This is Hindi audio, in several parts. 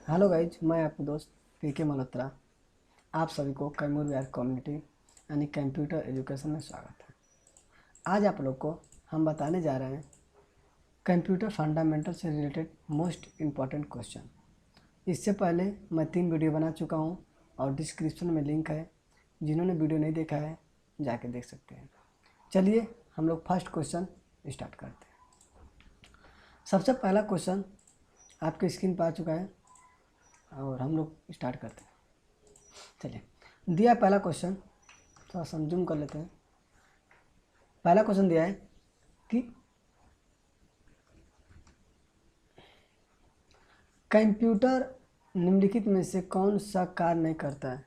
हेलो गाइज, मैं आपका दोस्त पीके मल्होत्रा। आप सभी को कैमूर बिहार कम्युनिटी यानी कंप्यूटर एजुकेशन में स्वागत है। आज आप लोग को हम बताने जा रहे हैं कंप्यूटर फंडामेंटल से रिलेटेड मोस्ट इम्पॉर्टेंट क्वेश्चन। इससे पहले मैं 3 वीडियो बना चुका हूं और डिस्क्रिप्शन में लिंक है। जिन्होंने वीडियो नहीं देखा है जाके देख सकते हैं। चलिए हम लोग फर्स्ट क्वेश्चन स्टार्ट करते हैं। सबसे पहला क्वेश्चन आपके स्क्रीन पर आ चुका है और हम लोग स्टार्ट करते हैं। चलिए, दिया पहला क्वेश्चन, थोड़ा सा जूम कर लेते हैं। पहला क्वेश्चन दिया है कि कंप्यूटर निम्नलिखित में से कौन सा कार्य नहीं करता है।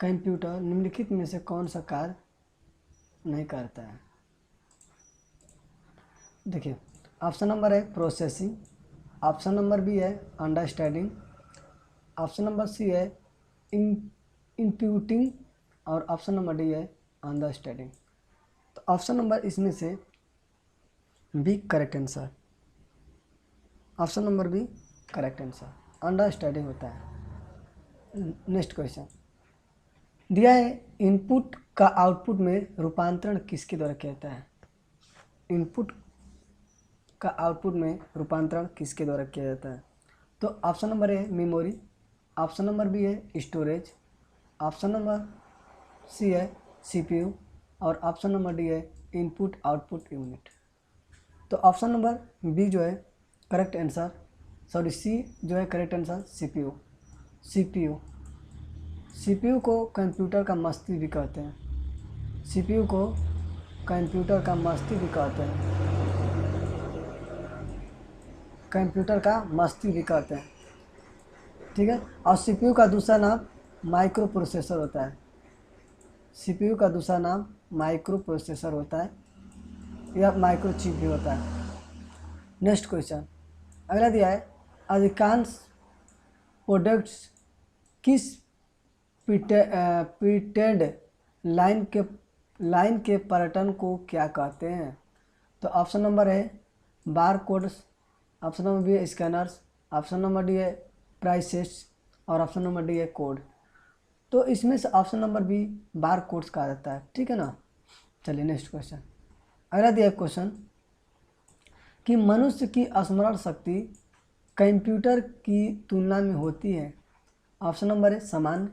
कंप्यूटर निम्नलिखित में से कौन सा कार्य नहीं करता है। देखिए, ऑप्शन नंबर है प्रोसेसिंग, ऑप्शन नंबर बी है अंडरस्टैंडिंग, ऑप्शन नंबर सी है इनपुटिंग और ऑप्शन नंबर डी है अंडरस्टैंडिंग। तो ऑप्शन नंबर इसमें से B correct answer. Option number B correct answer, understanding होता है। नेक्स्ट क्वेश्चन दिया है इनपुट का आउटपुट में रूपांतरण किसके द्वारा किया जाता है। इनपुट का आउटपुट में रूपांतरण किसके द्वारा किया जाता है। तो option number A memory, option number B है स्टोरेज, ऑप्शन नंबर सी है सीपीयू और ऑप्शन नंबर डी है इनपुट आउटपुट यूनिट। तो ऑप्शन नंबर बी जो है करेक्ट आंसर, सॉरी सी जो है correct answer CPU. CPU CPU को कंप्यूटर का मस्ती भी कहते हैं। सीपीयू को कंप्यूटर का मस्ती भी कहते हैं। कंप्यूटर का मस्ती भी कहते हैं, ठीक है। और सीपीयू का दूसरा नाम माइक्रो प्रोसेसर होता है। सीपीयू का दूसरा नाम माइक्रो प्रोसेसर होता है या माइक्रो चिप भी होता है। नेक्स्ट क्वेश्चन अगला दिया है अधिकांश प्रोडक्ट्स किस प्रीटेंड लाइन के पैटर्न को क्या कहते हैं। तो ऑप्शन नंबर है bar codes, option number B है स्कैनर्स, ऑप्शन नंबर डी है प्राइसेस और ऑप्शन नंबर डी है कोड। तो इसमें से option number B bar codes कहा जाता है, ठीक है ना। चलिए नेक्स्ट क्वेश्चन अगला दिया क्वेश्चन कि मनुष्य की स्मरण शक्ति कंप्यूटर की तुलना में होती है। ऑप्शन नंबर है सामान्य,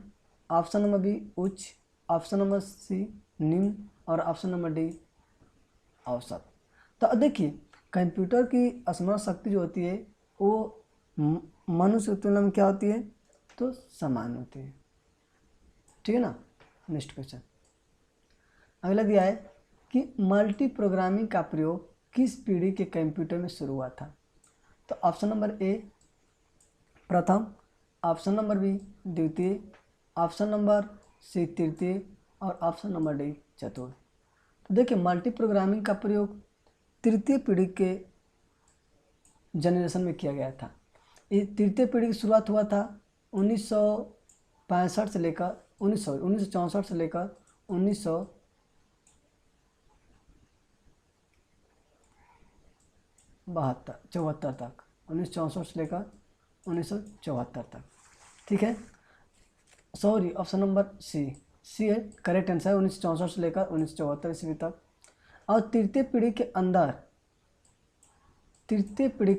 ऑप्शन नंबर बी उच्च, ऑप्शन नंबर सी निम्न और ऑप्शन नंबर डी औसत। तो देखिए कंप्यूटर की स्मरण शक्ति जो होती है वो मनुष्य की तुलना में क्या होती है, तो समान होती है, ठीक है ना। नेक्स्ट क्वेश्चन अगला दिया है कि मल्टी प्रोग्रामिंग का प्रयोग किस पीढ़ी के कंप्यूटर में शुरू हुआ था। तो ऑप्शन नंबर ए प्रथम, ऑप्शन नंबर बी द्वितीय, ऑप्शन नंबर सी तृतीय और ऑप्शन नंबर डी चतुर्थ। तो देखिए मल्टी प्रोग्रामिंग का प्रयोग तृतीय पीढ़ी के जनरेशन में किया गया था। ये तृतीय पीढ़ी की शुरुआत हुआ था 1965 से लेकर 1964 से लेकर 1974 तक, 1964 से लेकर 1974 तक, ठीक है। सॉरी ऑप्शन नंबर सी है करेक्ट आंसर, 1964 से लेकर 1974 ईस्वी तक। और तृतीय पीढ़ी के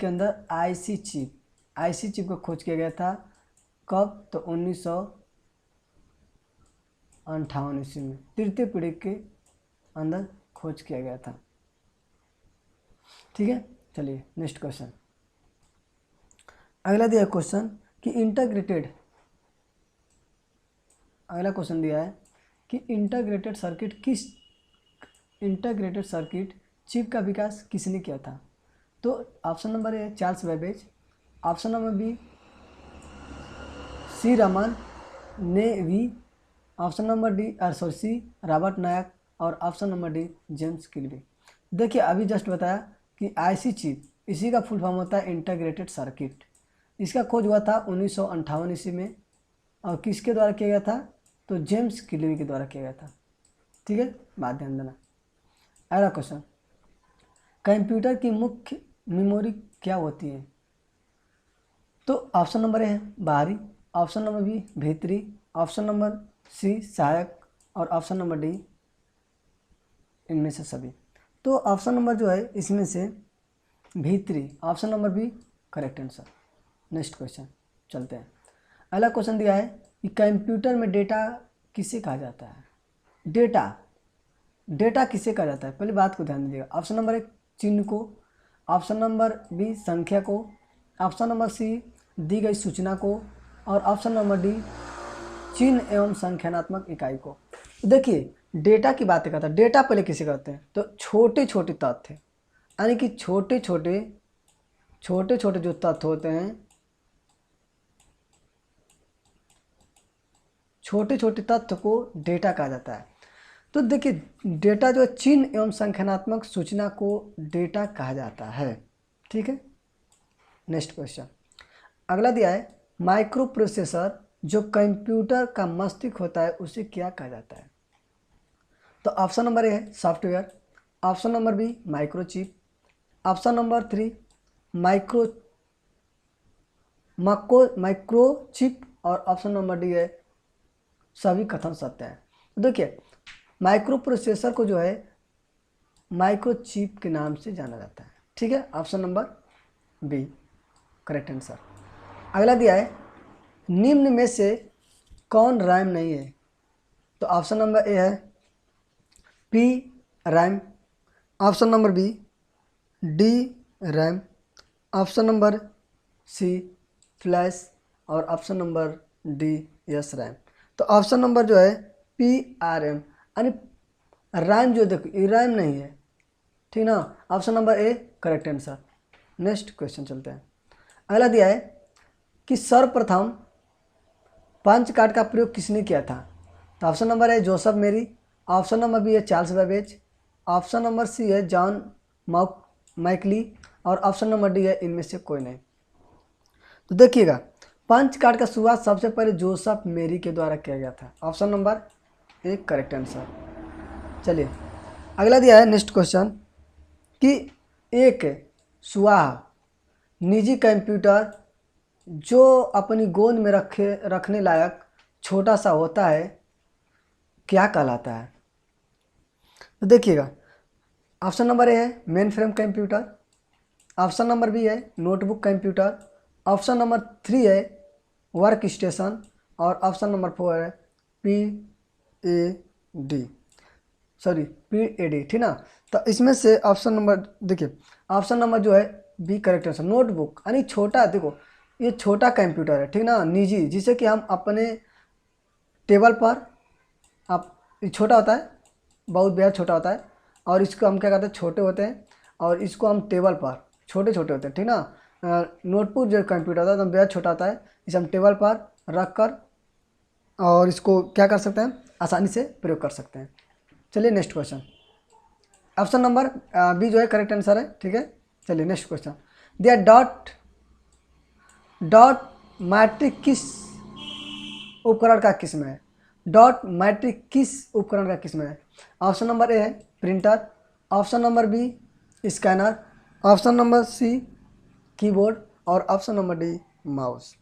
अंदर आईसी चिप को खोज किया गया था। कब, तो 1958 ईस्वी में तृतीय पीढ़ी के अंदर खोज किया गया था, ठीक है। चलिए नेक्स्ट क्वेश्चन अगला दिया क्वेश्चन कि अगला क्वेश्चन दिया है कि इंटीग्रेटेड सर्किट चिप का विकास किसने किया था। तो option number A Charles Babbage, option number B C Raman ने V, option number D C Robert Noyce और option number D James Kilby. देखिए अभी जस्ट बताया कि आईसी चिप, इसी का फुल फॉर्म होता है इंटीग्रेटेड सर्किट। इसका खोज हुआ था 1958 ईस्वी में और किसके द्वारा किया गया था, तो जेम्स किल्बी के द्वारा किया गया था, ठीक है। बात ध्यान देना। अगला क्वेश्चन कंप्यूटर की मुख्य मेमोरी क्या होती है। तो ऑप्शन नंबर ए है बाहरी, ऑप्शन नंबर बी भीतरी, ऑप्शन नंबर सी सहायक और ऑप्शन नंबर डी इनमें से सभी। तो ऑप्शन नंबर जो है इसमें से भीतरी, option number B correct answer. Next question चलते हैं। अगला क्वेश्चन दिया है कि कंप्यूटर में डेटा किसे कहा जाता है। डेटा किसे कहा जाता है, पहले बात को ध्यान दीजिएगा। ऑप्शन नंबर एक चिन्ह को, ऑप्शन नंबर बी संख्या को, ऑप्शन नंबर सी दी गई सूचना को और ऑप्शन नंबर डी चिन्ह एवं संख्यात्मक इकाई को। देखिए डेटा की बातें करता है, डेटा पहले किसे कहते हैं, तो छोटे छोटे तथ्य, यानी कि छोटे छोटे जो तथ्य होते हैं, छोटे छोटे तथ्य को डेटा कहा जाता है। तो देखिए डेटा जो चिन्ह एवं संख्यात्मक सूचना को डेटा कहा जाता है। ठीक है, नेक्स्ट क्वेश्चन अगला दिया है माइक्रो प्रोसेसर जो कंप्यूटर का मस्तिष्क होता है उसे क्या कहा जाता है। तो ऑप्शन नंबर ए है software, option number B microchip, option number three microchip और ऑप्शन नंबर डी है सभी कथन सत्य है। देखिए माइक्रो प्रोसेसर को जो है माइक्रोचिप के नाम से जाना जाता है। ठीक है, option number B correct answer. अगला दिया है निम्न में से कौन रैम नहीं है। तो ऑप्शन नंबर ए है P RAM, option number B D RAM, option number C flash और option number D S RAM. तो ऑप्शन नंबर जो है पी आर एम, यानी रैम जो देखो ये रैम नहीं है। ठीक ना, option number A correct answer. Next question चलते हैं। अगला दिया है कि सर्वप्रथम पंच कार्ड का प्रयोग किसने किया था। तो ऑप्शन नंबर है Joseph Mary, option number B है Charles Babbage, option number C है जॉन मैकली और ऑप्शन नंबर डी है इनमें से कोई नहीं। तो देखिएगा पंच कार्ड का शुरुआत सबसे पहले जोसेफ मेरी के द्वारा किया गया था। ऑप्शन नंबर एक करेक्ट आंसर। चलिए अगला दिया है नेक्स्ट क्वेश्चन कि एक सुआह निजी कंप्यूटर जो अपनी गोद में रखने लायक छोटा सा होता है क्या कहलाता है। तो देखिएगा ऑप्शन नंबर ए है mainframe computer, option number B है notebook computer, option number three है वर्क स्टेशन और ऑप्शन नंबर फोर है पी ए डी। ठीक ना, तो इसमें से ऑप्शन नंबर देखिए ऑप्शन नंबर जो है बी करेक्ट आंसर। नोटबुक यानी छोटा, देखो ये छोटा कंप्यूटर है ठीक ना, निजी, जिसे कि हम अपने टेबल पर आप ये छोटा होता है, बहुत बेहद छोटा होता है और इसको हम क्या कहते हैं छोटे होते हैं और इसको हम टेबल पर छोटे छोटे होते हैं। ठीक ना, नोटबुक जो कंप्यूटर होता है तो बेहद छोटा होता है, इसे हम टेबल पर रख कर और इसको क्या कर सकते हैं आसानी से प्रयोग कर सकते हैं। चलिए next question, option number B जो है करेक्ट आंसर है। ठीक है, चलिए नेक्स्ट क्वेश्चन दिया डॉट मैट्रिक किस उपकरण का किस्म है। डॉट मैट्रिक किस उपकरण का किस्म है। ऑप्शन नंबर ए है printer, option number B scanner, option number C keyboard और ऑप्शन नंबर डी माउस।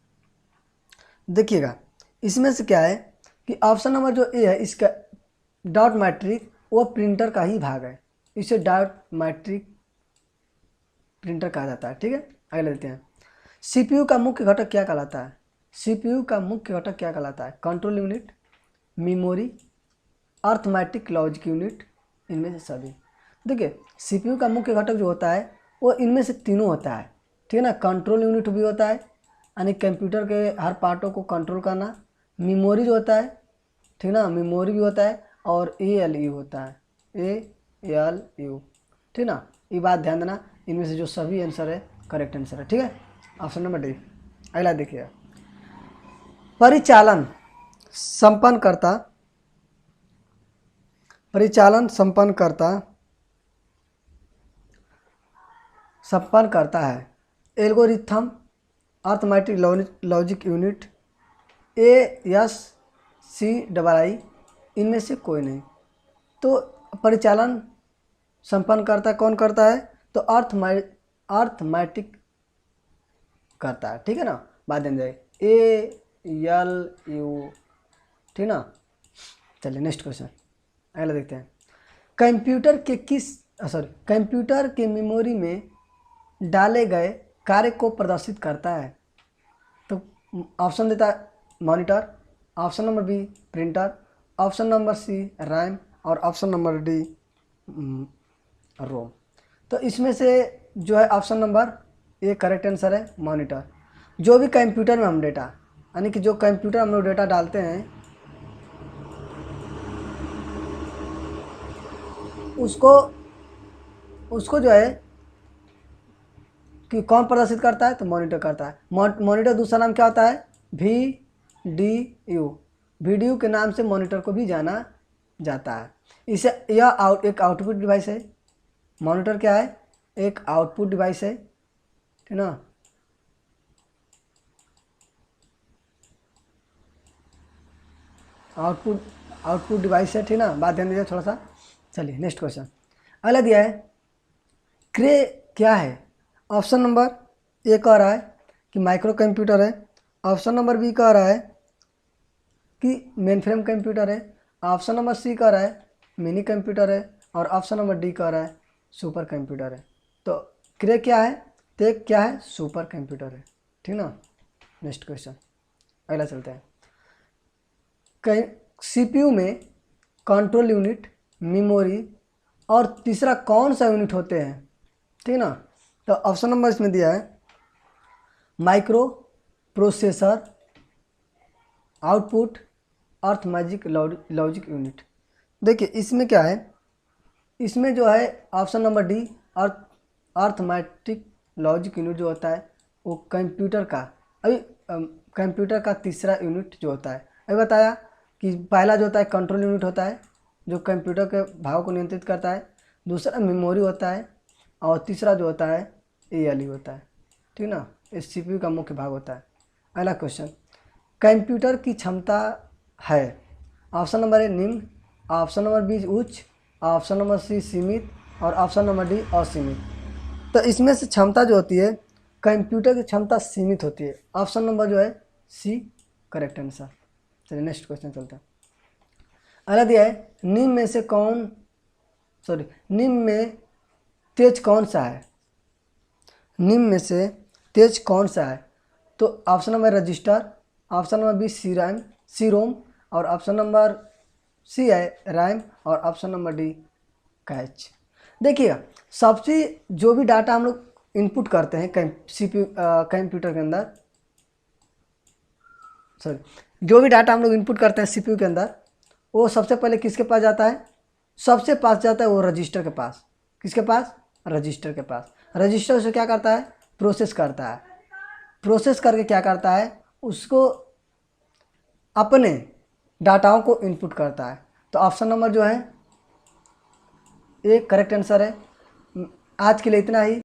देखिएगा इसमें से क्या है कि ऑप्शन नंबर जो ए है इसका डॉट मैट्रिक वो प्रिंटर का ही भाग है, इसे डॉट मैट्रिक प्रिंटर कहा जाता है। ठीक है, आगे लेते हैं। सीपीयू का मुख्य घटक क्या कहलाता है। सीपीयू का मुख्य घटक क्या कहलाता है। Control unit, memory, arithmetic logic unit, इनमें से सभी। देखिए सीपीयू का मुख्य घटक जो होता है वो इनमें से तीनों होता है। ठीक है ना, कंट्रोल यूनिट भी होता है यानी कंप्यूटर के हर पार्टों को कंट्रोल करना, मेमोरी जो होता है ठीक ना, मेमोरी भी होता है और ALU होता है, ALU। ठीक ना, ये बात ध्यान देना, इनमें से जो सभी आंसर है करेक्ट आंसर है। ठीक है, ऑप्शन नंबर डी। अगला देखिए परिचालन संपन्न करता है algorithm, arithmetic logic unit, ASCII, इनमें से कोई नहीं। तो परिचालन संपन्न करता कौन करता है, तो अर्थमेटिक करता है। ठीक है ना, बाद में जाए ALU, ठीक ना। चलिए नेक्स्ट क्वेश्चन अगला देखते हैं। कंप्यूटर के मेमोरी में डाले गए कार्य को प्रदर्शित करता है। तो ऑप्शन देता है monitor, option number B printer, option number C RAM और ऑप्शन नंबर डी रोम। तो इसमें से जो है option number A correct answer है मॉनिटर। जो भी कंप्यूटर में हम डेटा, यानी कि जो कंप्यूटर हम लोग डेटा डालते हैं उसको जो है कि कौन प्रदर्शित करता है, तो मॉनिटर करता है। मॉनिटर दूसरा नाम क्या होता है, VDU के नाम से मॉनिटर को भी जाना जाता है। इसे यह एक आउटपुट डिवाइस है। मॉनिटर क्या है, एक आउटपुट डिवाइस है, ठीक ना। आउटपुट डिवाइस है, ठीक ना, बात ध्यान दीजिए थोड़ा सा। चलिए नेक्स्ट क्वेश्चन अगला दिया है, क्रे क्या है। ऑप्शन नंबर ए कह रहा है कि माइक्रो कंप्यूटर है, ऑप्शन नंबर बी कह रहा है कि मेन फ्रेम कंप्यूटर है, ऑप्शन नंबर सी कह रहा है मिनी कंप्यूटर है और ऑप्शन नंबर डी कह रहा है सुपर कंप्यूटर है। तो क्रे क्या है, तो क्या है, सुपर कंप्यूटर है, ठीक ना। नेक्स्ट क्वेश्चन अगला चलते हैं। CPU में कंट्रोल यूनिट, मेमोरी और तीसरा कौन सा यूनिट होते हैं, ठीक ना। तो ऑप्शन नंबर इसमें दिया है micro processor, output, arithmetic logic unit. देखिए इसमें क्या है, इसमें जो है option number D arithmetic logic unit जो होता है वो कंप्यूटर का तीसरा यूनिट जो होता है। अभी बताया कि पहला जो होता है कंट्रोल यूनिट होता है जो कंप्यूटर के भागों को नियंत्रित करता है, दूसरा मेमोरी होता है और तीसरा जो होता है ALU होता है, ठीक ना। इस CPU का मुख्य भाग होता है। अगला क्वेश्चन, कंप्यूटर की क्षमता है। ऑप्शन नंबर ए निम्न, ऑप्शन नंबर बी उच्च, ऑप्शन नंबर सी सीमित और ऑप्शन नंबर डी असीमित। तो इसमें से क्षमता जो होती है, कंप्यूटर की क्षमता सीमित होती है। ऑप्शन नंबर जो है सी करेक्ट आंसर। चलिए नेक्स्ट क्वेश्चन चलते हैं। अगला दिया है निम्न में तेज कौन सा है। निम्न में से तेज कौन सा है, तो option number register, option number B C ROM और ऑप्शन नंबर सी है रैम और ऑप्शन नंबर डी कैच। देखिएगा सबसे जो भी डाटा हम लोग इनपुट करते हैं कंप्यूटर के अंदर, जो भी डाटा हम लोग इनपुट करते हैं CPU के अंदर, वो सबसे पहले किसके पास जाता है, सबसे पास जाता है वो रजिस्टर के पास। किसके पास, रजिस्टर के पास। रजिस्टर उसे क्या करता है, प्रोसेस करता है। प्रोसेस करके क्या करता है, उसको अपने डाटाओं को इनपुट करता है। तो ऑप्शन नंबर जो है ए करेक्ट आंसर है। आज के लिए इतना ही।